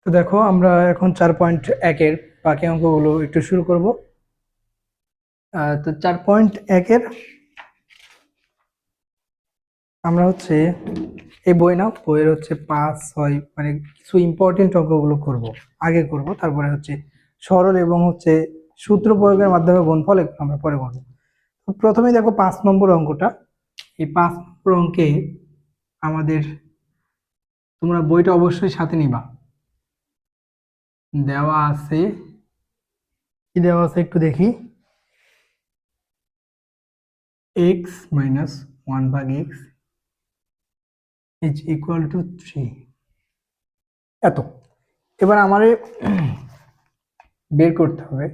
তো দেখো আমরা এখন 4.1-এর বাকি অঙ্কগুলো একটু শুরু করব। তো 4.1-এর আমরা হচ্ছে এই বইয়ের হচ্ছে 5, 6 মানে কিছু ইম্পর্টেন্ট অঙ্কগুলো করব, আগে করব, তারপরে হচ্ছে সরল এবং হচ্ছে সূত্র প্রয়োগের মাধ্যমে গুণফল এগুলো আমরা পরে করব। তো প্রথমেই দেখো 5 নম্বর অঙ্কটা। এই 5 নম্বর অঙ্কে আমাদের, তোমরা বইটা অবশ্যই সাথে নিবা। দেওয়া আছে, কি দেওয়া আছে একটু দেখি। x-1/x = 3, এত। এবার আমারে বের করতে হবে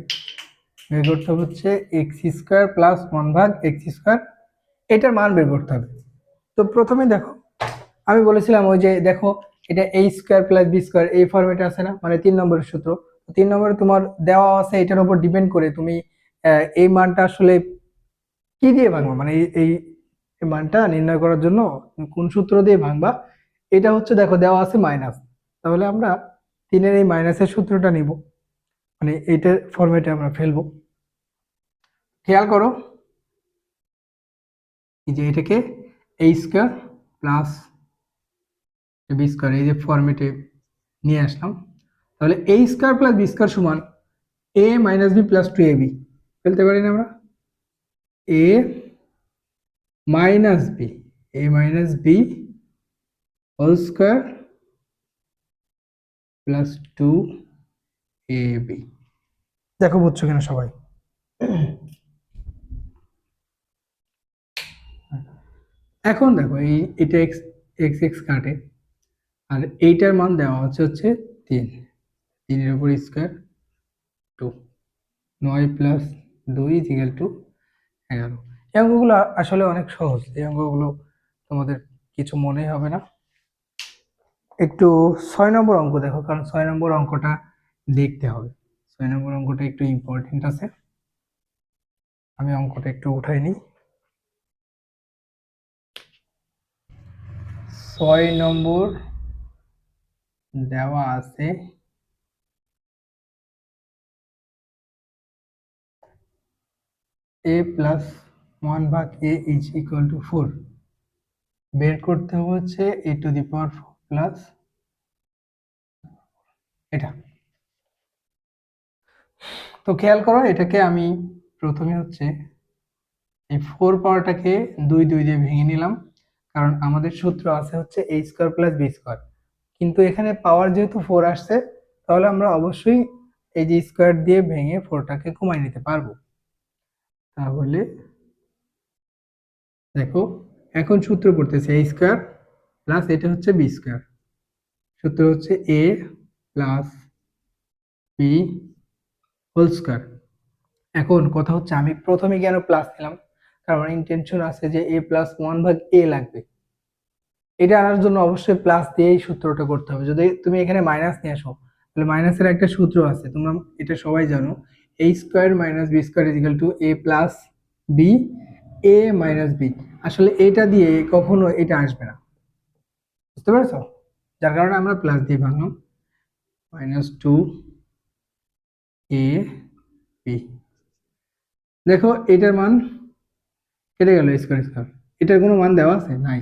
হচ্ছে x² + 1/x², এটার মান বের করতে হবে। তো প্রথমে দেখো, আমি বলেছিলাম ওই যে দেখো, এটা a² + b² এই ফরম্যাটে আছে না, মানে 3 নম্বরের সূত্র। 3 নম্বরে তোমার দেওয়া আছে, এটার উপর ডিপেন্ড করে তুমি এই মানটা আসলে কি দিয়ে ভাঙবা, মানে এই এই মানটা নির্ণয় করার জন্য কোন সূত্র দিয়ে ভাঙবা। এটা হচ্ছে দেখো দেওয়া আছে মাইনাস, তাহলে আমরা 3-এর এই মাইনাসের সূত্রটা নিব, মানে এইটার ফরম্যাটে আমরা ফেলবো। খেয়াল করো, এই যে এটাকে a² + b² এই যে ফরম্যাটে নিয়ে আসলাম। তাহলে a² + b² সমান a - b + 2ab ফেলতে পারি না আমরা। a - b whole square plus 2ab। দেখো বুঝছো কিনা সবাই? এখন দেখো এটা এক্স এক্স এক্স কাটে, আর এইটার মান দেওয়া হচ্ছে 3। 3-এর উপর স্কয়ার 2, 9 + 2 = 11। এই অঙ্কগুলো আসলে অনেক সহজ, এই অঙ্কগুলো তোমাদের কিছু মনেই হবে না। একটু 6 নম্বর অঙ্ক দেখো, কারণ 6 নম্বর অঙ্কটা দেখতে হবে। 6 নম্বর অঙ্কটা একটু ইম্পর্টেন্ট আছে। আমি অঙ্কটা একটু উঠাই নিই। 6 নম্বর দেওয়া আছে a + 1/a = 4। বের করতে হচ্ছে a⁴ এটা। তো খেয়াল করো, এটাকে আমি প্রথমে হচ্ছে এই 4 পাওয়ারটাকে 2 দিয়ে ভেঙে নিলাম, কারণ আমাদের সূত্র আছে হচ্ছে a² + b²। কিন্তু এখানে পাওয়ার যেহেতু 4 আসছে, তাহলে আমরা অবশ্যই এই যে স্কয়ার দিয়ে ভেঙে 4টাকে কমায় নিতে পারবো। তাহলে দেখো, এখন সূত্র পড়তেছে a² প্লাস এটা হচ্ছে b²। সূত্র হচ্ছে a + b হোল স্কয়ার। এখন কথা হচ্ছে আমি প্রথমে কেন প্লাস নিলাম, কারণ আমার ইন্টেনশন আছে যে a + 1/a লাগবে। এটা আনার জন্য অবশ্যই প্লাস দিয়েই সূত্রটা করতে হবে। যদি তুমি এখানে মাইনাস নিয়ে আসো, তাহলে মাইনাসের একটা সূত্র আছে, তোমরা এটা সবাই জানো, a² - b² = a + b a - b। আসলে এটা দিয়ে কখনো এটা আসবে না, বুঝতে পেরেছো? যার কারণে আমরা প্লাস দিয়ে ভাঙলাম, -2ab। দেখো এটার মান কেটে গেল, স্কয়ার স্কয়ার, এটার কোনো মান দেওয়া আছে নাই।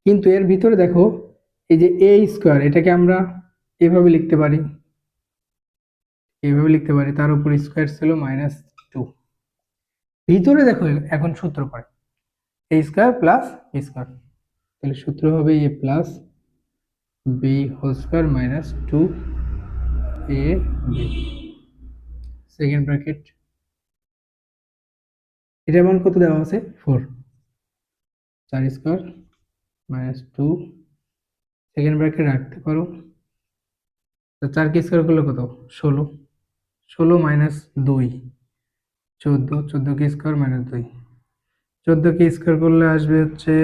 কিন্তু এর ভিতরে দেখো, এই যে a², এটাকে আমরা এভাবে লিখতে পারি, তার উপর স্কয়ার ছিল -2। ভিতরে দেখো এখন সূত্র পড়ে a² + b², তাহলে সূত্র হবে a + b whole square -2ab। Second bracket, এটার মান কত দেওয়া আছে? 4। 4² -2, সেকেন্ড ব্র্যাকেট রাখতে পারো। তো 4 কে স্কয়ার করলে কত? 16। 16 - 2 14। 14 কে স্কয়ার -2, 14 কে স্কয়ার করলে আসবে হচ্ছে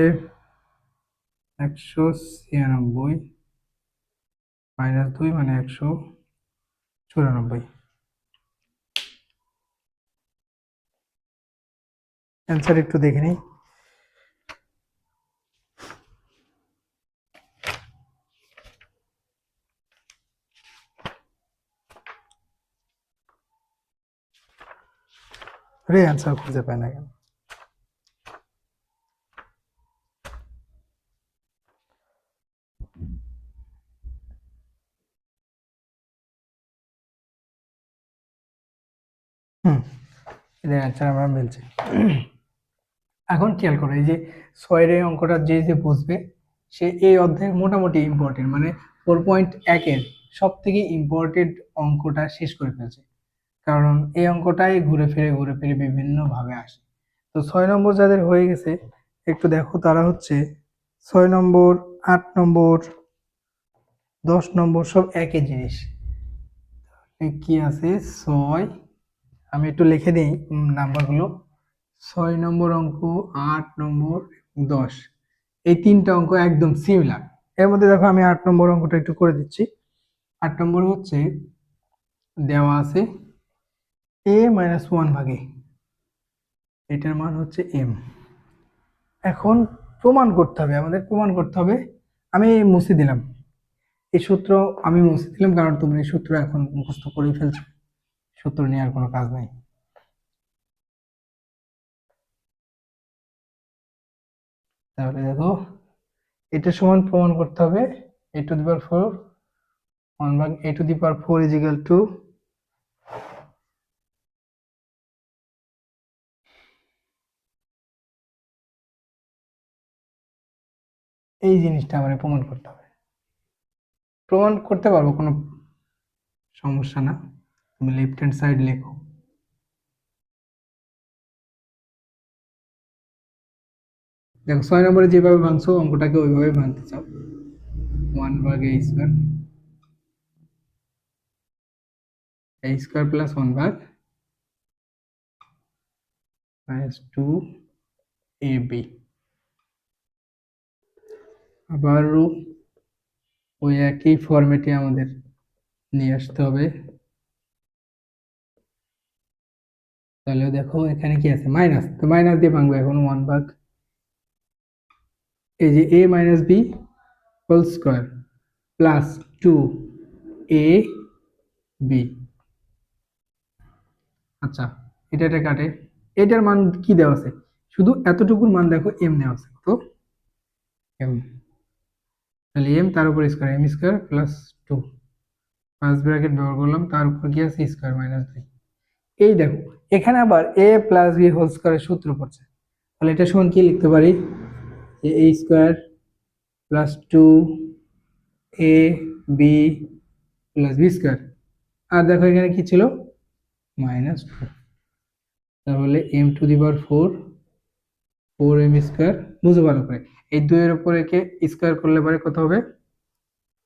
196, -2 মানে 194। অ্যান্সার একটু দেখে নিই। রে অ্যান্সার খুঁজে পায় না কেন? হুম, এটার অ্যান্সার আমরা মিলছে। এখন খেয়াল করো, এই যে 6-এর এই অঙ্কটা যে যে বুঝবে সে এই অধ্যায়ের মোটামুটি ইম্পর্টেন্ট মানে 4.1-এর সব থেকে ইম্পর্টেন্ট অঙ্কটা শেষ করে ফেলছে, কারণ এই অঙ্কটাই ঘুরে ফিরে বিভিন্ন ভাবে আসে। তো 6 নম্বর যাদের হয়ে গেছে একটু দেখো, তারা হচ্ছে 6 নম্বর, 8 নম্বর, 10 নম্বর সব একই জিনিস। কি আছে 6, আমি একটু লিখে দিই নাম্বারগুলো। 6 নম্বর অঙ্ক, 8 নম্বর, 10, এই তিনটা অঙ্ক একদম সিমিলার। এর মধ্যে দেখো আমি 8 নম্বর অঙ্কটা একটু করে দিচ্ছি। 8 নম্বর হচ্ছে দেওয়া আছে a-1 এটার মান হচ্ছে m। এখন প্রমাণ করতে হবে, আমাদের প্রমাণ করতে হবে। আমি মুছে দিলাম এই সূত্র, আমি মুছে দিলাম কারণ তুমি এই সূত্র এখন মুখস্থ করে ফেলছো, সূত্র নিয়ে আর কোনো কাজ নাই। তাহলে দেখো এটা সমান প্রমাণ করতে হবে a⁴ 1/a⁴ is equal to এই জিনিসটা আমার প্রমাণ করতে হবে। প্রমাণ করতে পারবো, কোনো সমস্যা না। তুমি লেফট হ্যান্ড সাইড লেখো। দেখো 6 নম্বরে যেভাবে ভাঙছো অঙ্কটাকে ওইভাবে ভাঙতে চাও। 1/a², a² + 1/-2ab, আবারও ওই একই ফরম্যাটে আমাদের নিয়ে আসতে হবে। তাহলে দেখো এখানে কি আছে মাইনাস, তো মাইনাস দিয়ে ভাঙবো এখন 1/, এই যে a - b² + 2ab। আচ্ছা, এটা কাটে। এটার মান কি দেওয়া আছে? শুধু এতটুকুর মান দেখো m দেওয়া আছে, তো m, তাহলে m তার উপর স্কয়ার m² + 2, ফার্স্ট ব্র্যাকেট ব্যবহার করলাম, তার উপর কি আছে স্কয়ার -2। এই দেখো এখানে আবার a + b² এর সূত্র পড়ছে, তাহলে এটা সমান কি লিখতে পারি যে a² + 2ab + b²। আর দেখো এখানে কি ছিল -2, তাহলে m⁴ 4m², বুঝো ভালো করে। এই 2 এর উপর একে স্কয়ার করলে পরে কত হবে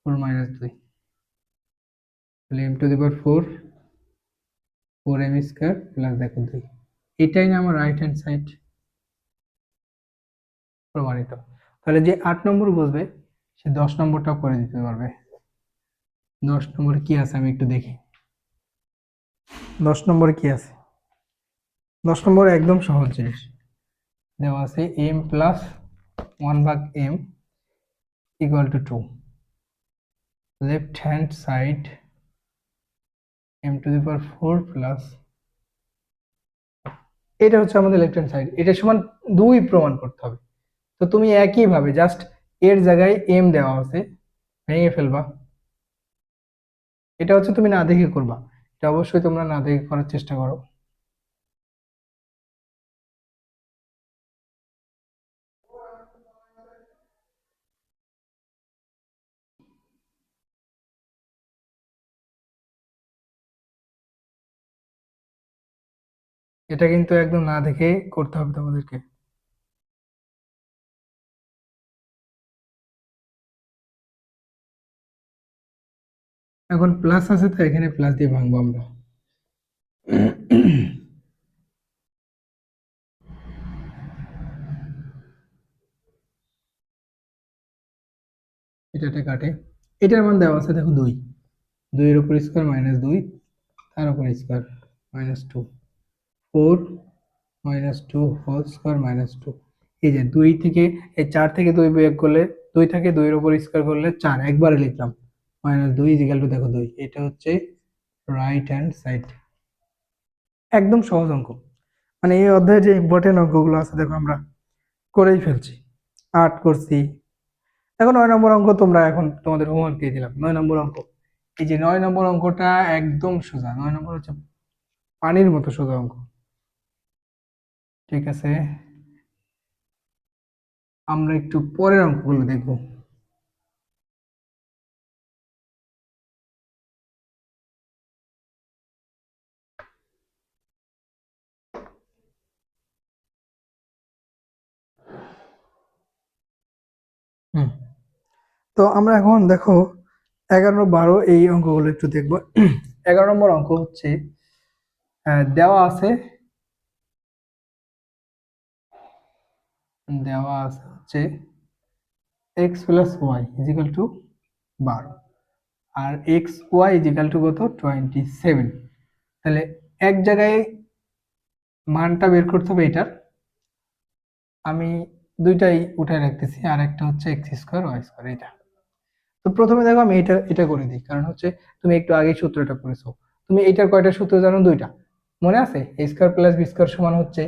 4 - 2, তাহলে m⁴ 4m² দেখো 2। এটাই না আমার রাইট হ্যান্ড সাইড প্রমাণিত। তাহলে যে 8 নম্বর বুঝবে সে 10 নম্বরটাও করে দিতে পারবে। 10 নম্বরে কি আছে আমি একটু দেখি। 10 নম্বরে কি আছে? 10 নম্বর একদম সহজ জিনিস দেওয়া আছে m + 1/m = 2, left hand side m⁴ plus, এটা হচ্ছে আমাদের লেফট হ্যান্ড সাইড, এটা সমান 2 প্রমাণ করতে হবে। তো তুমি একই ভাবে জাস্ট এর জায়গায় m দেওয়া আছে ভেঙে ফেলবা। এটা হচ্ছে তুমি না দেখে করবা, এটা অবশ্যই তোমরা না দেখে করার চেষ্টা করো। এটা কিন্তু একদম না দেখে করতে হবে তোমাদেরকে। এখন প্লাস আছে তো এখানে প্লাস দিয়ে ভাঙবো আমরা। এটা কাটে, এটার মান দেওয়া আছে দেখো 2, 2 এর উপর স্কয়ার -2, তার উপর স্কয়ার -2, 4 -2 হোল স্কয়ার -2। এই যে 2 থেকে এই 4 থেকে 2 বিয়োগ করলে 2 থেকে 2 এর উপর স্কয়ার করলে 4, একবারে লিখলাম -2 = দেখো 2। এটা হচ্ছে রাইট হ্যান্ড সাইড, একদম সহজ অঙ্ক। মানে এই অধ্যায়ে যে ইম্পর্টেন্ট অঙ্কগুলো আছে দেখো আমরা করেই ফেলছি। 8 করছি। এখন 9 নম্বর অঙ্ক তোমরা এখন তোমাদের হোমওয়ার্ক দিয়ে দিলাম। 9 নম্বর অঙ্ক, এই যে 9 নম্বর অঙ্কটা একদম সোজা। 9 নম্বর হচ্ছে পানির মতো সোজা অঙ্ক। ঠিক আছে, আমরা একটু পরের অঙ্কগুলো দেখবো। হুম, তো আমরা এখন দেখো 11, 12 এই অঙ্কগুলো একটু দেখবো। 11 নম্বর অঙ্ক হচ্ছে দেওয়া আছে, হচ্ছে x plus y equal to 12 আর এক্স ওয়াই ইজিক্যাল টু কত 27। তাহলে এক জায়গায় মানটা বের করতে হবে এটার, আমি দুইটাই উঠায় রাখতেছি, আর একটা হচ্ছে এক্স স্কোয়ার ওয়াই স্কোয়ার এটা। তো প্রথমে দেখো আমি এটা এটা করে দিই, কারণ হচ্ছে তুমি একটু আগে সূত্রটা করেছো। তুমি এইটার কয়টা সূত্র জানো? দুইটা মনে আছে। A square plus B square সমান হচ্ছে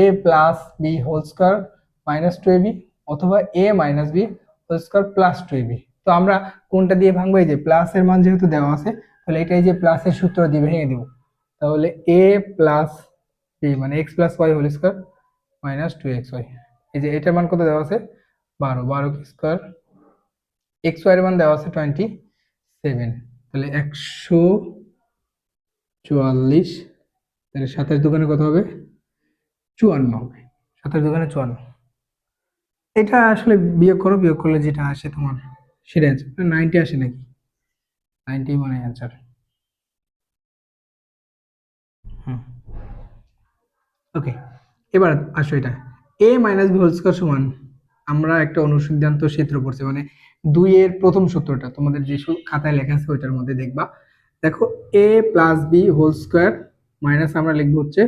A plus B whole square minus two AB, অথবা A minus B whole square plus two AB. তো আমরা কোনটা দিয়ে ভাঙবো? এই যে প্লাসের মান যেহেতু দেওয়া আছে, তাহলে এটাই যে প্লাসের সূত্র দিয়ে ভেঙে দিব। তাহলে এ প্লাস বি মানে x plus y whole square minus two x y. এই যে এটার মান কত দেওয়া আছে? 12, 12 স্কোয়ার, এক্স ওয়াই এর মান দেওয়া আছে 27। তাহলে 144, তাহলে 27 দোকানে কত হবে? 54 হবে। 27 দোকানে 54। এটা আসলে বিয়োগ করো, বিয়োগ করলে যেটা আসে তোমার সেটা অ্যান্সার। 90 আসে নাকি? 90 মানে অ্যান্সার। হুম, ওকে। এবার আসো এটা এ মাইনাস বি হোল স্কয়ার সমান, আমরা একটা অনুসিদ্ধান্ত সূত্র পড়ছি, মানে 2 এর প্রথম সূত্রটা তোমাদের যে খাতায় লেখা আছে ওইটার মধ্যে দেখবা। দেখো A plus B whole square minus আমরা লিখবো হচ্ছে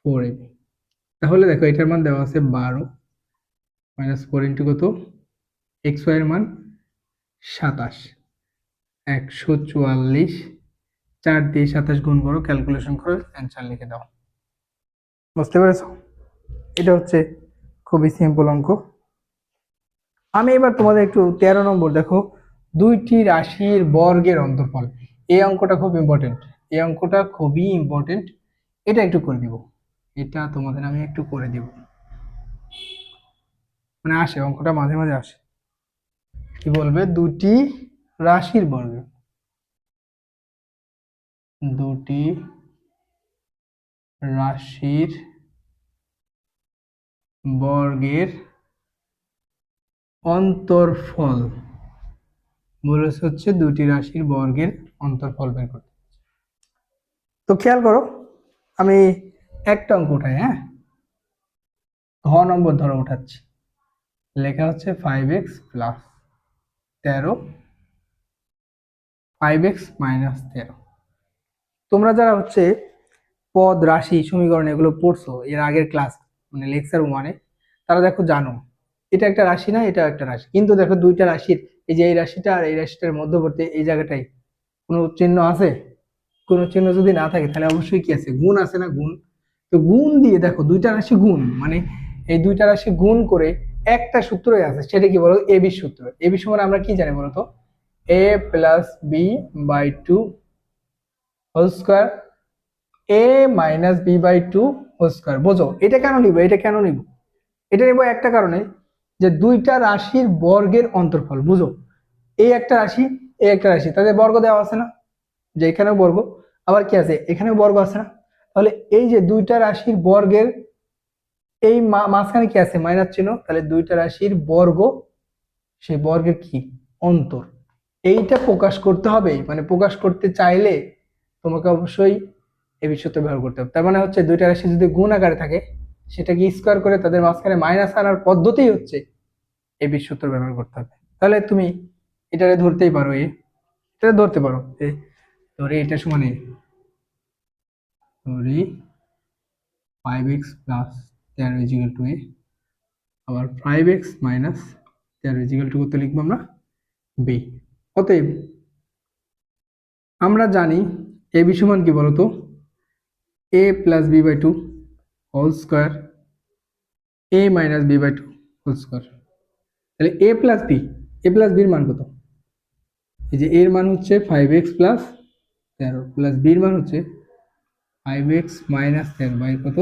4ab। তাহলে দেখো এটার মান দেওয়া আছে 12 মাইনাস 4 ইন্টু কত এক্স ওয়াই এর মান 27, 144, 4 দিয়ে 27 গুণ করো, ক্যালকুলেশন করো, অ্যান্সার লিখে দাও। বুঝতে পেরেছো? এটা হচ্ছে খুবই সিম্পল অঙ্ক। আমি এবার তোমাদের একটু 13 নম্বর দেখো, দুইটি রাশির বর্গের অন্তর্ফল। এই অঙ্কটা খুব ইম্পর্টেন্ট, এই অঙ্কটা খুবই ইম্পর্টেন্ট। এটা একটু করে দিব, এটা তোমাদের আমি একটু করে দিব। মানে আসে অঙ্কটা মাঝে মাঝে আসে। কি বলবে? দুটি রাশির বর্গ, দুটি রাশির বর্গের অন্তর্ফল বলেছে হচ্ছে দুটি রাশির বর্গের অন্তর্ফল বের করতে। তো খেয়াল করো, আমি একটা অঙ্ক উঠাই। হ্যাঁ, নম্বর ধরো উঠাচ্ছি। লেখা হচ্ছে 5x প্লাস 13, 5x মাইনাস 13। তোমরা যারা হচ্ছে পদ রাশি সমীকরণ এগুলো পড়ছো এর আগের ক্লাস, মানে লেকচার 1-এ, তারা দেখো জানো এটা একটা রাশি না, এটা একটা রাশি, কিন্তু দেখো দুইটা রাশির এই যে এই রাশিটা আর এই রাশিটার মধ্যবর্তী এই জায়গাটায় কোনো চিহ্ন আছে? কোনো চিহ্ন যদি না থাকে তাহলে অবশ্যই কি আছে? গুণ আছে না, গুণ। তো গুণ দিয়ে দেখো দুইটা রাশি গুণ, মানে এই দুইটা রাশি গুণ করে একটা সূত্রই আছে, সেটা কি বলো? এবি সূত্র। এবি সমান আমরা কি জানি বলতো? A plus B by 2 whole square, A minus B by 2 whole square. বোঝো এটা কেন নিব? এটা কেন নিব? এটা নিব একটা কারণে, যে দুইটা রাশির বর্গের অন্তর্ফল। বুঝো, এই একটা রাশি, এই একটা রাশি, তাদের বর্গ দেওয়া আছে না? যে এখানেও বর্গ, আবার কি আছে? এখানেও বর্গ আছে না? তাহলে এই যে দুইটা রাশির বর্গের এই মাঝখানে কি আছে? মাইনাস চিহ্ন। তাহলে দুইটা রাশির বর্গ, সেই বর্গের কি? অন্তর। এইটা প্রকাশ করতে হবে, মানে প্রকাশ করতে চাইলে তোমাকে অবশ্যই এই বিষয়টা ব্যবহার করতে হবে। তার মানে হচ্ছে দুইটা রাশি যদি গুণ আকারে থাকে, সেটাকে স্কোয়ার করে তাদের মাঝখানে মাইনাস আনার পদ্ধতি হচ্ছে এই সূত্র ব্যবহার করতে হবে। তাহলে তুমি এটারে ধরতেই পারো, এটা ধরতে পারো ধরে এটা সমান ধরি 5x প্লাস 13 ইজিক্যাল টু আবার 5x মাইনাস 13 ইজিক্যাল টু কত লিখবো আমরা? b। অতএব আমরা জানি এ বি সমান কি বলতো? a plus B by 2। Whole square A minus B by two whole square. তাহলে a plus B, a plus বির মান কত? এই যে এর মান হচ্ছে 5x+13 প্লাস বির মান হচ্ছে 5x-13 বাই কত?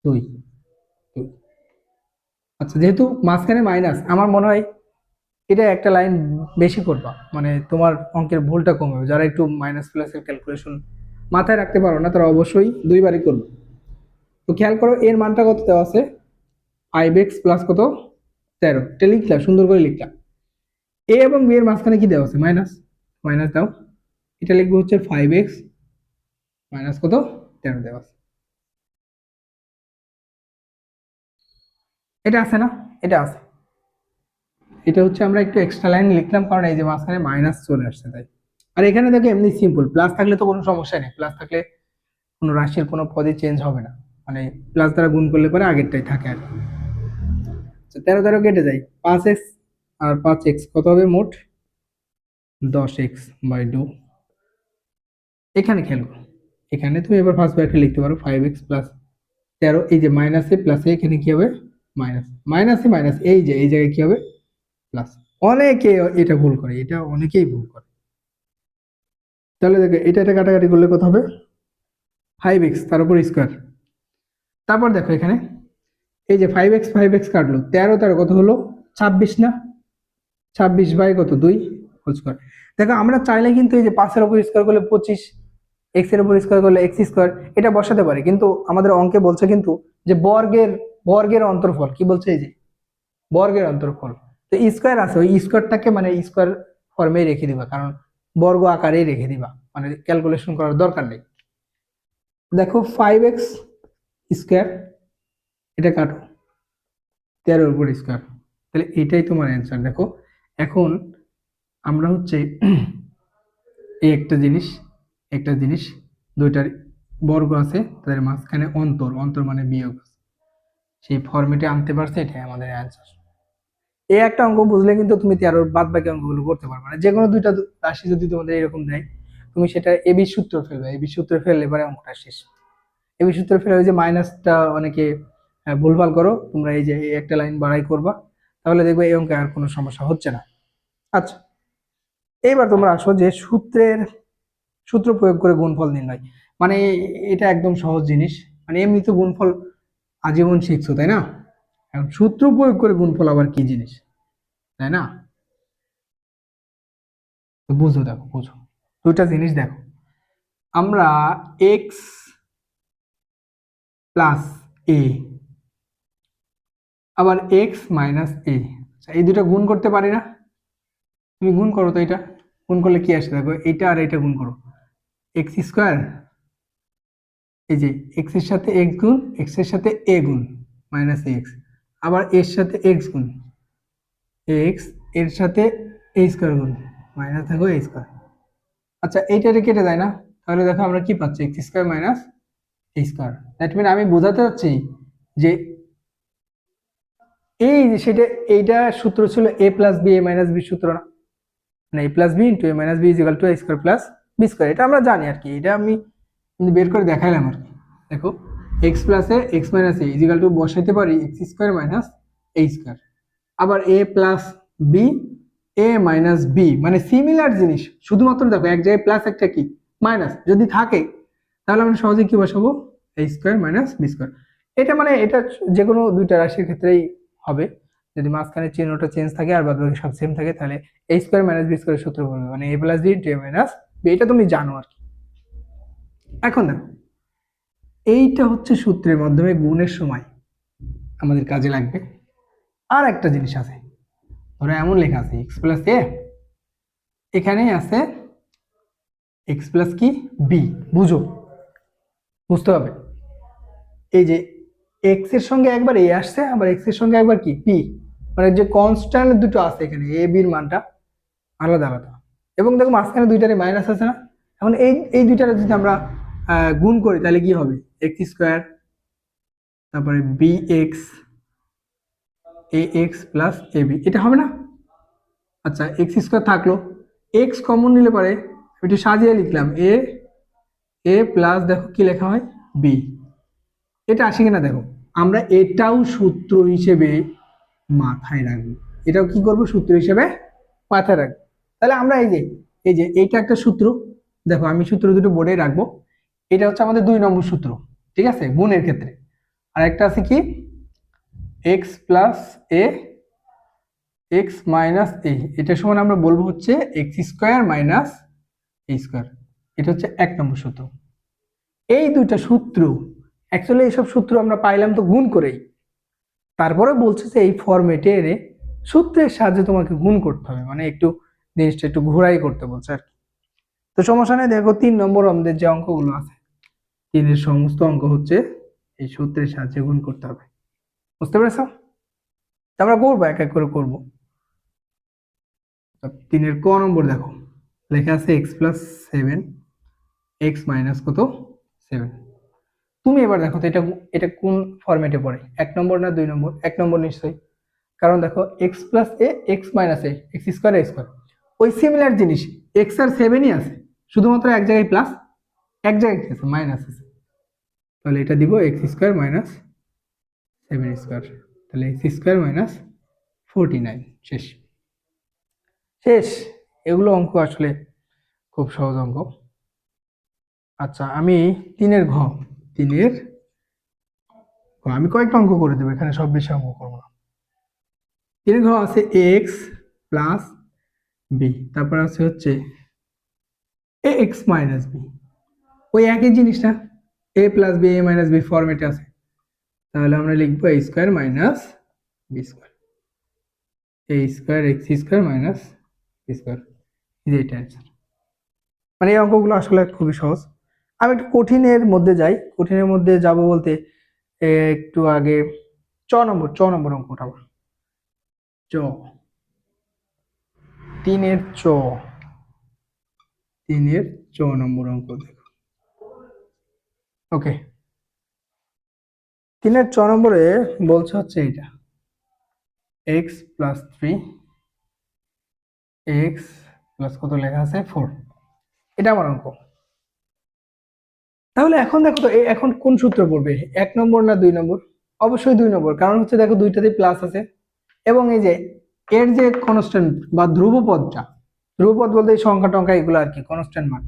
2। আচ্ছা, যেহেতু মাঝখানে মাইনাস, আমার মনে হয় এটা একটা লাইন বেশি করবা, মানে তোমার অঙ্কের ভুলটা কমবে। যারা একটু মাইনাস প্লাসের ক্যালকুলেশন মাথায় রাখতে পারো না, তারা অবশ্যই দুইবারই করবে। তো খেয়াল করো এর মানটা কত দেওয়া আছে, 5x প্লাস কত? 13। এটা লিখলাম, সুন্দর করে লিখলাম। এ এবং বি এর মাঝখানে কি দেওয়া আছে? মাইনাস। মাইনাস দাও, এটা লিখবো হচ্ছে 5x মাইনাস কত? 13 দেওয়া আছে। এটা আছে না? এটা আছে। এটা হচ্ছে আমরা একটু এক্সট্রা লাইন লিখলাম, কারণ এই যে মাঝখানে মাইনাস চলে আসছে তাই। আর এখানে দেখো এমনি সিম্পল, প্লাস থাকলে তো কোনো সমস্যা নেই। প্লাস থাকলে কোনো রাশির কোনো পদে চেঞ্জ হবে না, মানে প্লাস দ্বারা গুণ করলে পরে আগেরটাই থাকে আর কি। 13 কেটে যায়, 5x আর 5x কত হবে মোট? 10x/2। এখানে খেয়াল করো, এখানে তুমি এবার ফার্স্ট ব্র্যাকেট লিখতে পারো 5x+13। এই যে মাইনাসে প্লাসে এখানে কি হবে? মাইনাস। মাইনাসে মাইনাস, এই যে এই জায়গায় কি হবে? প্লাস। অনেকে এটা ভুল করে, এটা অনেকেই ভুল করে। তাহলে দেখো এটা কাটাকাটি করলে কত হবে? 5x তার উপর স্কোয়ার। তারপর দেখো এখানে এই যে 5x কাটলো, 13 কত হলো? 26 না? 26/2 হোল স্কোয়ার। দেখো আমরা চাইলে কিন্তু এই যে 5-এর উপর স্কোয়ার করলে 25, এক্স এর উপর স্কোয়ার করলে এক্স স্কোয়ার, এটা বসাতে পারি। কিন্তু আমাদের অঙ্কে বলছে কিন্তু যে বর্গের বর্গের অন্তর্ফল, কি বলছে? এই যে বর্গের অন্তর্ফল। তো স্কোয়ার আছে, ওই স্কোয়ারটাকে মানে স্কোয়ার ফর্মেই রেখে দিবা, কারণ বর্গ আকারেই রেখে দিবা, মানে ক্যালকুলেশন করার দরকার নেই। দেখো 5x², এটা কাটো, 13-এর উপর স্কোয়ার, তাহলে এটাই তোমার অ্যান্সার। দেখো এখন আমরা হচ্ছে এই একটা জিনিস দুইটার বর্গ আছে, তাদের মাঝখানে অন্তর, অন্তর মানে বিয়োগ, সেই ফর্মেটে আনতে পারছে, এটাই আমাদের অ্যান্সার। এই একটা অঙ্ক বুঝলে কিন্তু তুমি 13 বাদ বাকি অঙ্কগুলো করতে পারবে না। যে কোনো দুইটা রাশি যদি তোমাদের এরকম দেয়, তুমি সেটা এবি সূত্র ফেলবে, এবি সূত্র ফেললে এবারে অঙ্কটা শেষ। এবি সূত্র ফেলে ওই যে মাইনাসটা অনেকে ভুলভাল করো, তোমরা এই যে একটা লাইন বাড়াই করবা, তাহলে দেখবে এই অঙ্কে আর কোনো সমস্যা হচ্ছে না। আচ্ছা, এইবার তোমরা আসো যে সূত্র প্রয়োগ করে গুণফল নির্ণয়। মানে এটা একদম সহজ জিনিস, মানে এমনি তো গুণফল আজীবন শিখছো তাই না? এখন সূত্র প্রয়োগ করে গুণফল আবার কি জিনিস, তাই না? তো বুঝো, দেখো বুঝো দুইটা জিনিস দেখো। আমরা এক্স প্লাস এ আবার এক্স মাইনাস এ, এই দুটো গুণ করতে পারি না? তুমি গুণ করো তো, এটা গুণ করলে কি আসে দেখো, এটা আর এটা গুণ করো, x², এই যে এক্স এর সাথে এক্স গুণ, এক্স এর সাথে এ গুণ মাইনাস এক্স, আবার এর সাথে এক্স গুণ, এক্স এর সাথে এ স্কোয়ার গুণ মাইনাস দেখো এ স্কোয়ার। আচ্ছা, এইটা কেটে যায় না? তাহলে দেখো আমরা কি পাচ্ছি? x² minus a square. That mean আমি বোঝাতে চাচ্ছি যে এই যে সেটা, এইটা সূত্র ছিল a plus B A minus b সূত্র না, মানে a plus b into a minus b is equal to a square plus B square. এটা আমরা জানি আর কি, এটা আমি বের করে দেখাইলাম আর কি। দেখো x plus A x minus A is equal two বসাইতে পারি x² মাইনাস এ স্কোয়ার, আবার এ plus B A minus B, মানে সিমিলার জিনিস, শুধুমাত্র দেখো এক জায়গায় প্লাস একটা কি মাইনাস যদি থাকে, তাহলে আমরা সহজে কি বসাবো? এ স্কোয়ার মাইনাস বি স্কোয়ার। এটা মানে এটা যে কোনো দুইটা রাশির ক্ষেত্রেই হবে, যদি মাঝখানে চিহ্নটা চেঞ্জ থাকে আর বাদ বাকি সব সেম থাকে, তাহলে A square minus B square সূত্র বলবে, মানে এ plus b into a minus B, এটা তুমি জানো আর কি। এখন দেখো এইটা হচ্ছে সূত্রের মাধ্যমে গুণের সময় আমাদের কাজে লাগবে। আর একটা জিনিস আছে, ধরো এমন লেখা আছে এক্স প্লাস এ, এখানে আছে এক্স প্লাস কি বি, বুঝো, বুঝতে হবে। এই যে এক্স এর সঙ্গে একবার এ আসছে, আবার এক্স এর সঙ্গে একবার কি পি, মানে যে কনস্ট্যান্ট দুটো আছে এখানে, এ বির মানটা আলাদা আলাদা, এবং দেখো মাঝখানে দুইটারে মাইনাস আছে না? এখন এই দুইটারে যদি আমরা গুণ করি তাহলে কি হবে? x², তারপরে B x A X plus A B, এটা হবে না? আচ্ছা, x² থাকলো, এক্স কমন নিলে পরে একটু সাজিয়ে লিখলাম এ প্লাস দেখো কি লেখা হয় বি, এটা আসে কিনা দেখো, আমরা এটাও সূত্র হিসেবে মাথায় রাখবো, এটাও কি করব সূত্র হিসেবে মাথায় রাখবো। তাহলে আমরা এই যে এইটা একটা সূত্র, দেখো আমি সূত্র দুটো বোর্ডে রাখবো। এটা হচ্ছে আমাদের 2 নম্বর সূত্র, ঠিক আছে, গুণের ক্ষেত্রে। আর একটা আছে কি, এক্স প্লাস এ এক্স মাইনাস এ, এটা সমান আমরা বলবো হচ্ছে x square minus a square. এটা হচ্ছে 1 নম্বর সূত্র। এই দুইটা সূত্র, অ্যাকচুয়ালি এইসব সূত্র আমরা পাইলাম তো গুণ করেই, তারপরে বলছে যে এই ফরম্যাটে এনে সূত্রের সাহায্যে তোমাকে গুণ করতে হবে, মানে একটু জিনিসটা একটু ঘোরাই করতে বলছে আর কি। তো সমস্যা নেই, দেখো 3 নম্বর আমাদের যে অঙ্কগুলো আছে, 3-এর সমস্ত অঙ্ক হচ্ছে এই সূত্রের সাহায্যে গুণ করতে হবে। বুঝতে পেরেছ? আমরা করবো, এক এক করে করবো। 3-এর ক নম্বর দেখো, লেখা আছে এক্স প্লাস 7 এক্স মাইনাস কত 7। তুমি এবার দেখো তো এটা এটা কোন ফরম্যাটে পড়ে, 1 নম্বর না 2 নম্বর? 1 নম্বর নিশ্চয়ই, কারণ দেখো x plus A x minus A x square A square, ওই সিমিলার জিনিস, এক্স আর 7ই আছে, শুধুমাত্র এক জায়গায় প্লাস, এক জায়গায় কি আছে মাইনাস আছে। তাহলে এটা দিব এক্স স্কোয়ার মাইনাস 7 স্কোয়ার, তাহলে এক্স স্কোয়ার মাইনাস 49। শেষ শেষ। এগুলো অঙ্ক আসলে খুব সহজ অঙ্ক। আচ্ছা আমি 3-এর ঘ, 3-এর আমি কয়েকটা অঙ্ক করে দেবো, এখানে সব বেশি অঙ্ক করবো না। 3-এর ঘ আছে এক্স প্লাস বি, তারপর আছে হচ্ছে এ এক্স মাইনাস বি, ওই একই জিনিস না, A plus B A minus B ফরম্যাটে আছে। তাহলে আমরা লিখবো A square minus B square, A square X square minus B square, এটা অ্যান্সার। মানে এই অঙ্কগুলো আসলে খুবই সহজ। আমি একটু কঠিনের মধ্যে যাই, কঠিনের মধ্যে যাব বলতে একটু আগে চ নম্বর অঙ্ক উঠাবো। চ, 3-এর চ, 3-এর চ নম্বর অঙ্ক দেখো। ওকে, 3-এর চ নম্বরে বলছে হচ্ছে এটা এক্স প্লাস 3 এক্স প্লাস কত লেখা আছে 4, এটা আমার অঙ্ক। তাহলে এখন দেখো তো এখন কোন সূত্র পড়বে, 1 নম্বর না 2 নম্বর? অবশ্যই 2 নম্বর, কারণ হচ্ছে দেখো দুইটাতেই প্লাস আছে, এবং এই যে এর যে কনস্ট্যান্ট বা ধ্রুবপদটা, ধ্রুবপদ বলতে এই সংখ্যা টংখ্যা এগুলো আর কি, কনস্ট্যান্ট মান,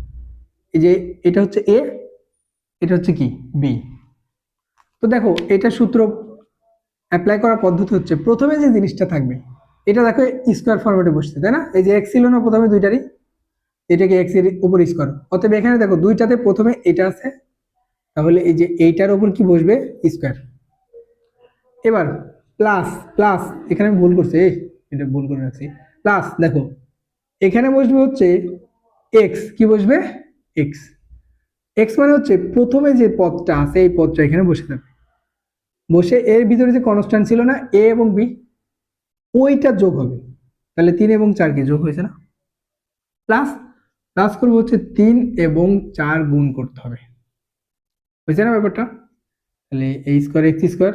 এই যে এটা হচ্ছে এ, এটা হচ্ছে কি বি। তো দেখো এটা সূত্র অ্যাপ্লাই করার পদ্ধতি হচ্ছে, প্রথমে যে জিনিসটা থাকবে এটা দেখো স্কোয়ার ফরম্যাটে বসছে, তাই না? এই যে এক্স ছিল না প্রথমে দুইটারই, এটাকে এক্স এর উপর স্কোয়ার, অতএব এখানে দেখো দুইটাতে প্রথমে এটা আছে, তাহলে এই যে এইটার উপর কি বসবে স্কোয়ার। এবার প্লাস প্লাস, এখানে আমি ভুল করছি, এটা ভুল করে রাখছি, প্লাস দেখো এখানে বসবে হচ্ছে এক্স, কি বসবে এক্স, এক্স মানে হচ্ছে প্রথমে যে পদটা আছে এই পদটা এখানে বসে যাবে, বসে এর ভিতরে যে কনস্ট্যান্ট ছিল না এ এবং বি, ওইটা যোগ হবে। তাহলে 3 এবং 4 কি যোগ হয়েছে না, প্লাস প্লাস করবো হচ্ছে 3 এবং 4 গুণ করতে হবে, হয়েছে না ব্যাপারটা? তাহলে A square X square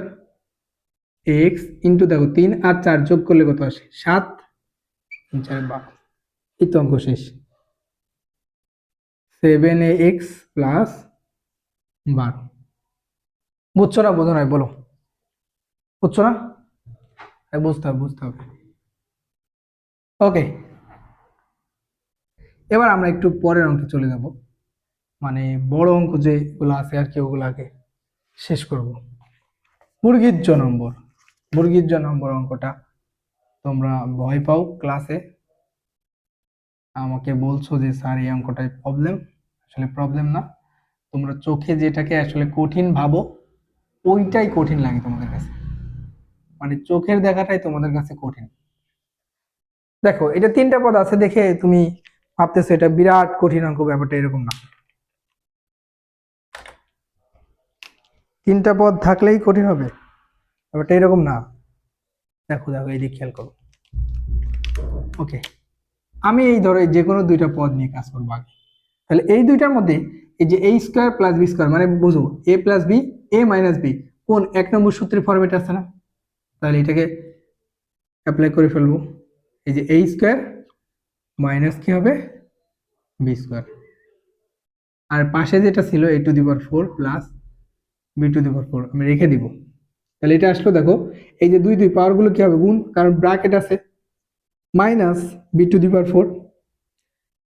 X into দেখো 3 আর 4 যোগ করলে কত আসে 7, 3 4 12, এই তো অঙ্ক শেষ। 7ax প্লাস 12, বুঝছো না বোঝো নাই বলো, বুঝছো না? বুঝতে হবে বুঝতে হবে। ওকে, এবার আমরা একটু পরের অঙ্কে চলে যাব, মানে বড় অঙ্ক যেগুলো আছে আর কি ওগুলো আগে শেষ করব। মুরগির জ নম্বর, মুরগির জ নম্বর অঙ্কটা তোমরা ভয় পাও ক্লাসে, আমাকে বলছো যে স্যার এই অঙ্কটাই প্রবলেম, আসলে প্রবলেম না, তোমরা চোখে যেটাকে আসলে কঠিন ভাবো ওইটাই কঠিন লাগে তোমাদের কাছে, মানে চোখের দেখাটাই তোমাদের কাছে কঠিন। দেখো এটা 3টা পদ আছে দেখে তুমি ভাবতেছো এটা বিরাট কঠিন অঙ্ক, ব্যাপারটা এরকম না। 3টা পদ থাকলেই কঠিন হবে, ব্যাপারটা এরকম না। দেখো দেখো এই দিকে খেয়াল করো। ওকে, আমি এই ধরো যে কোনো 2টা পদ নিয়ে কাজ করবো আগে। তাহলে এই দুইটার মধ্যে এই যে এ স্কোয়ার প্লাস বি স্কোয়ার, মানে বুঝো এ plus B A minus B কোন 1 নম্বর সূত্রের ফরম্যাট আছে না, তাহলে এটাকে অ্যাপ্লাই করে ফেলবো। এই যে এ স্কোয়ার মাইনাস কি হবে বি স্কোয়ার, আর পাশে যেটা ছিল a to the power 4 plus B to the power 4 আমি রেখে দিব। তাহলে এটা আসলো দেখো, এই যে দুই দুই পাওয়ার গুলো কি হবে গুণ, কারণ ব্র্যাকেট আছে, minus b to the power 4,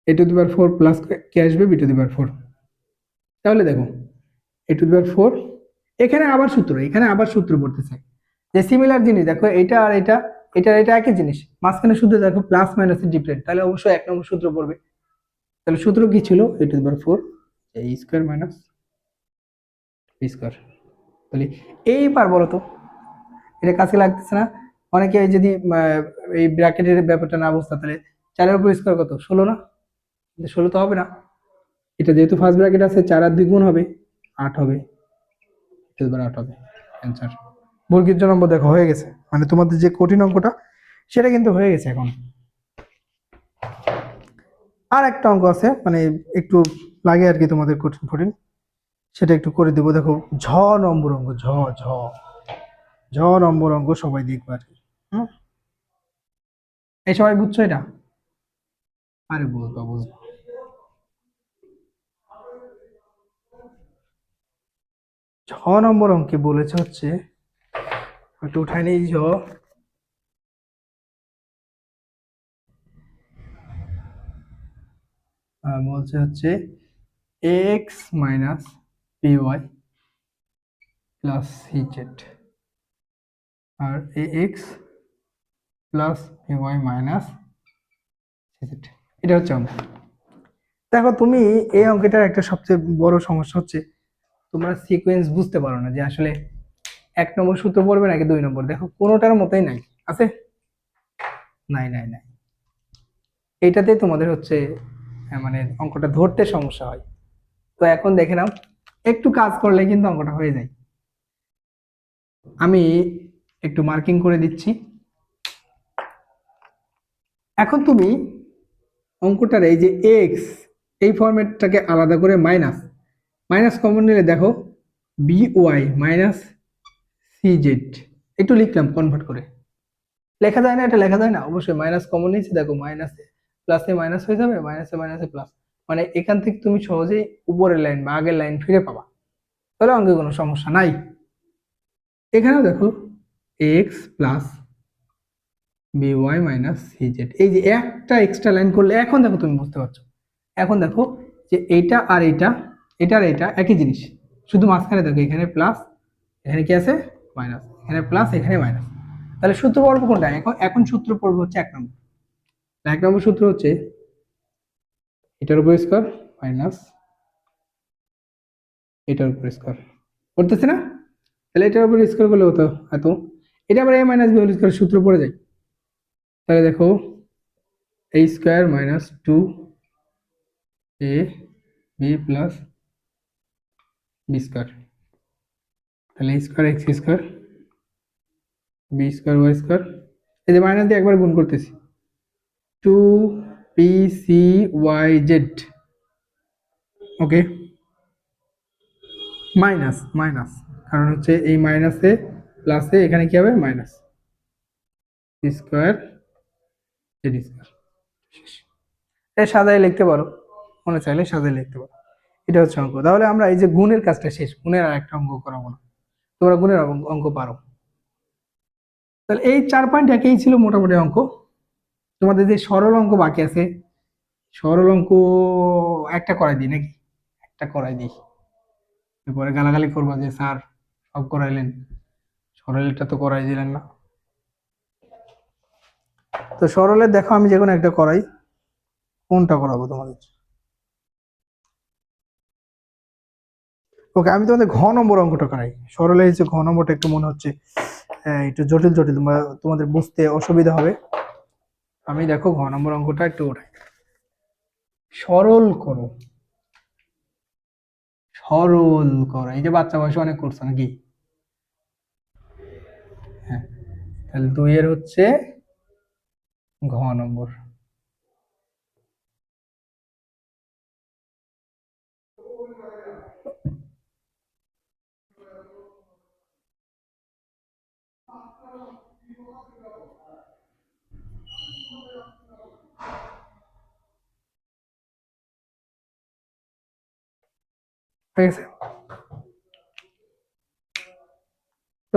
a to the power 4 plus কি আসবে বি টু দি পাওয়ার 4। তাহলে দেখো এ টু দি পাওয়ার 4, এখানে আবার সূত্র পড়তেছে যে সিমিলার জিনিস, দেখো এটা আর এটা, এটা এটা একই জিনিস, মাঝখানে শুধু দেখো প্লাস মাইনাস এর ডিফারেন্ট, তাহলে অবশ্যই এক নম্বর সূত্র পড়বে। তাহলে সূত্র কি ছিল, A to the power 4 A square minus B square. তাহলে এইবার বলো তো, এটা কাছে লাগতেছে না? অনেকে যদি এই ব্র্যাকেটের ব্যাপারটা না বুঝতে, তাহলে 4 এর উপর স্কয়ার কত, 16 না? কিন্তু 16 তো হবে না, এটা যেহেতু ফার্স্ট ব্র্যাকেট আছে 4 আর 2 গুণ হবে 8 হবে, 8 হবে অ্যান্সার। বর্গীর জন্য নম্বর দেখো হয়ে গেছে, মানে তোমাদের যে কঠিন অঙ্কটা সেটা কিন্তু হয়ে গেছে। এখন আর একটা অঙ্ক আছে, মানে একটু লাগে আর কি তোমাদের কঠিন কঠিন, সেটা একটু করে দেবো। দেখো ঝ নম্বর অঙ্ক, ঝ ঝ ঝ নম্বর অঙ্ক সবাই দেখবে আর কি। হুম, এই সবাই বুঝছো এটা? আরে বুঝবা বুঝবা। ছ নম্বর অঙ্কে বলেছে হচ্ছে, একটু উঠাই নেই, বলছে হচ্ছে X minus P Y plus C Z, আর এ X plus P Y minus C Z, এটা হচ্ছে অঙ্ক। দেখো তুমি এই অঙ্কটার একটা সবচেয়ে বড় সমস্যা হচ্ছে তোমরা সিকোয়েন্স বুঝতে পারো না, যে আসলে 1 নম্বর সূত্র পড়বে নাকি 2 নম্বর, দেখো কোনোটার মতোই নাই আছে, নাই নাই নাই, এইটাতে তোমাদের হচ্ছে মানে অঙ্কটা ধরতে সমস্যা হয়। তো এখন দেখে নাও, একটু কাজ করলে কিন্তু অঙ্কটা হয়ে যায়। আমি একটু মার্কিং করে দিচ্ছি। এখন তুমি অঙ্কটার এই যে এক্স, এই ফরম্যাটটাকে আলাদা করে মাইনাস, মাইনাস কমন নিলে দেখো b y minus C z, একটু লিখলাম কনভার্ট করে, লেখা যায় না? এটা লেখা যায় না? অবশ্যই মাইনাস কমন নিয়েছি, দেখো মাইনাসে প্লাসে মাইনাস হয়ে যাবে, মাইনাসে মাইনাসে প্লাস, মানে এখান থেকে তুমি সহজেই উপরের লাইন বা আগের লাইন ফিরে পাবা, তাহলে অঙ্কে কোনো সমস্যা নাই। এখানেও দেখো x plus b y minus C z, এই যে একটা এক্সট্রা লাইন করলে এখন দেখো তুমি বুঝতে পারছো। এখন দেখো যে এইটা আর এইটা, এটা আর এটা একই জিনিস, শুধু মাঝখানে দেখো এখানে প্লাস, এখানে কি আছে মাইনাস, এখানে প্লাস এখানে মাইনাস। তাহলে সূত্র পড়বো কোনটা এখন? এখন সূত্র পড়বো হচ্ছে 1 নম্বর। 1 নম্বর সূত্র হচ্ছে এটার উপর স্কয়ার মাইনাস এটার উপর স্কয়ার, করতেছে না? তাহলে এটার উপর স্কয়ার করলে হতো এত, এটা আবার A minus B whole square সূত্র পড়ে যায়। তাহলে দেখো A square minus 2 A B plus B square, তাহলে A square X square B square Y square, এই যে মাইনাস দিয়ে একবার গুণ করতেছি, 2 pcy z, ওকে, মাইনাস মাইনাস, কারণ হচ্ছে এই মাইনাসে প্লাসে এখানে কি হবে মাইনাস স্কয়ার জেড স্কয়ার। এটা সাজায় লিখতে পারো, মনে চাইলে সাজায় লিখতে পারো। এটা হচ্ছে অঙ্ক। তাহলে আমরা এই যে গুণের কাজটা শেষ, গুণের আর একটা অঙ্ক করাবো না, তোমরা গুণের অঙ্ক পারো। তাহলে এই 4 পয়েন্ট একই ছিল মোটামুটি অঙ্ক। তোমাদের যে সরল অঙ্ক বাকি আছে, সরল অঙ্ক একটা করাই দিই নাকি? একটা করাই দিই, এরপরে গালাগালি করবা যে স্যার সব করাইলেন, সরলটা তো করাই দিলেন না। তো সরলের দেখো আমি যে কোনো একটা করাই, কোনটা করাবো তোমাদের? ওকে, আমি তোমাদের ঘ নম্বর অঙ্কটা করাই। সরলে হচ্ছে ঘ নম্বরটা একটু মনে হচ্ছে একটু জটিল জটিল, তোমাদের বুঝতে অসুবিধা হবে। আমি দেখো ঘ নম্বর অঙ্কটা একটু ওঠাই, সরল করো, সরল করো, এই যে বাচ্চা বয়সে অনেক করছো নাকি? হ্যাঁ, তাহলে 2 এর হচ্ছে ঘ নম্বর। ঠিক আছে,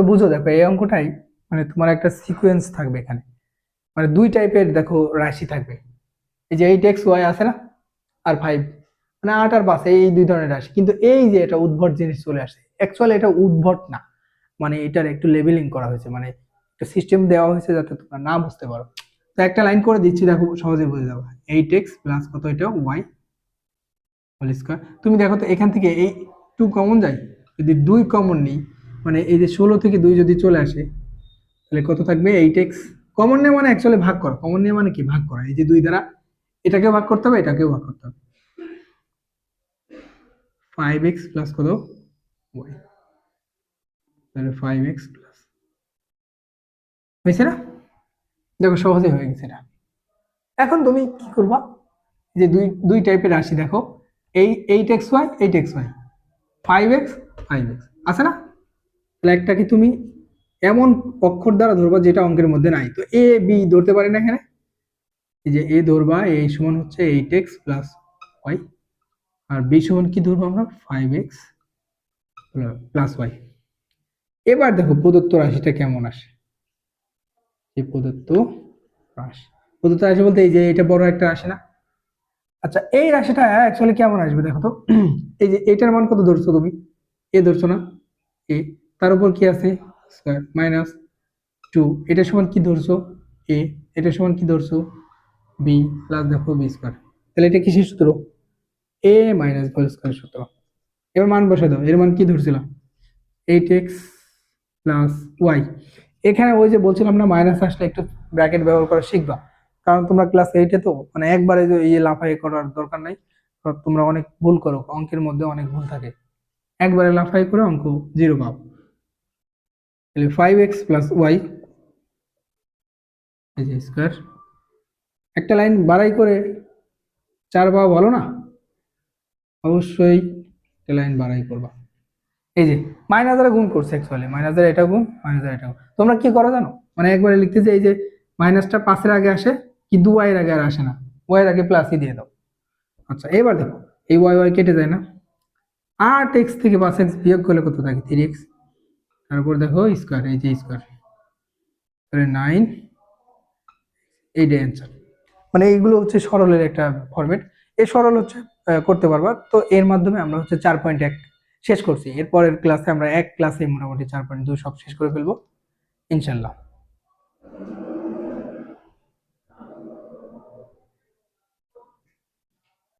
তো বুঝো, দেখো এই অঙ্কটাই মানে তোমার একটা সিকোয়েন্স থাকবে এখানে, মানে দুই টাইপের দেখো রাশি থাকবে। এই যে 8x y আছে না, আর 5, মানে 8 আর 5, এই দুই ধরনের রাশি। কিন্তু এই যে এটা উদ্ভট জিনিস চলে আসে, অ্যাকচুয়ালি এটা উদ্ভট না, মানে এটার একটু লেবেলিং করা হয়েছে, মানে একটা সিস্টেম দেওয়া হয়েছে যাতে তোমরা না বুঝতে পারো। তো একটা লাইন করে দিচ্ছি, দেখো সহজে বুঝে যাবে। 8x প্লাস কত, এটা y হোল স্কয়ার। তুমি দেখো তো এখান থেকে এই 2 কমন যায়, যদি 2 কমন নিই, মানে এই যে 16 থেকে 2 যদি চলে আসে, তাহলে কত থাকবে 8x। কমন নেওয়া মানে অ্যাকচুয়ালি ভাগ করা, কমন নেওয়া মানে কি, ভাগ করা। এই যে 2 দ্বারা এটাকেও ভাগ করতে হবে, এটাকেও ভাগ করতে হবে। 5x প্লাস কত, y, তাহলে 5x প্লাস, হয়েছে না? দেখো সহজে হয়ে গেছে এটা। এখন তুমি কি করবা, যে দুই দুই টাইপের রাশি দেখো, এই 8xy 8xy, 5x 5x আছে না, তাহলে একটাকে তুমি এমন অক্ষর দ্বারা ধরবা যেটা অঙ্কের মধ্যে নাই। তো এ বি ধরতে পারি না এখানে, এই যে এ ধরবা, এ সমান হচ্ছে 8x প্লাস ওয়াই, আর বি সমান কি ধরবো আমরা, 5x প্লাস ওয়াই। এবার দেখো প্রদত্ত রাশিটা কেমন আসে। এই প্রদত্ত রাশি, প্রদত্ত রাশি বলতে এই যে এটা বড় একটা রাশি না। আচ্ছা এই রাশিটা অ্যাকচুয়ালি কেমন আসবে দেখো তো। এই যে এটার মান কত ধরছো তুমি, এ ধরছো না, এ, তার উপর কি আছে স্কয়ার মাইনাস 2, এটা সমান কি ধরছো, এ, এটা সমান কি ধরছো, বি, প্লাস দেখো বি স্কয়ার। তাহলে এটা কিসের সূত্র, এ মাইনাস হোল স্কয়ার সূত্র। এবার মান বসে দাও, এর মান কি ধরছিলাম, 8x প্লাস ওয়াই। এখানে ওই যে বলছিলাম না, মাইনাস আসলে একটু ব্র্যাকেট ব্যবহার করা শিখবা, কারণ তোমরা ক্লাস 8-এ তো মানে একবারে যে ইয়ে লাফাই করার দরকার নাই, কারণ তোমরা অনেক ভুল করো, অঙ্কের মধ্যে অনেক ভুল থাকে, একবারে লাফাই করে অঙ্ক 0 পাও। তাহলে 5x প্লাস ওয়াই, এই যে স্কয়ার, একটা লাইন বাড়াই করে 4 পাওয়া ভালো না, অবশ্যই একটা লাইন বাড়াই করবা। এই যে মাইনাস দ্বারা গুণ করছে, অ্যাকচুয়ালি মাইনাস দ্বারা এটা গুণ, মাইনাস দ্বারা এটা গুণ। তোমরা কি করো জানো, মানে একবারে লিখতেছে এই যে মাইনাসটা 5-এর আগে আসে কিন্তু ওয়াই এর আগে আর আসে না, ওয়াই এর আগে প্লাসই দিয়ে দাও। আচ্ছা এবার দেখো, এই ওয়াই ওয়াই কেটে যায় না, 8x থেকে 5x বিয়োগ করলে কত থাকে, 3x, তারপর দেখো স্কয়ার, এই যে স্কয়ার, তাহলে 9, এইটাই অ্যান্সার। মানে এইগুলো হচ্ছে সরলের একটা ফরম্যাট, এই সরল হচ্ছে করতে পারবা। তো এর মাধ্যমে আমরা হচ্ছে 4.1 শেষ করছি। এরপরের ক্লাসে আমরা এক ক্লাসে মোটামুটি 4.2 সব শেষ করে ফেলবো ইনশাল্লাহ।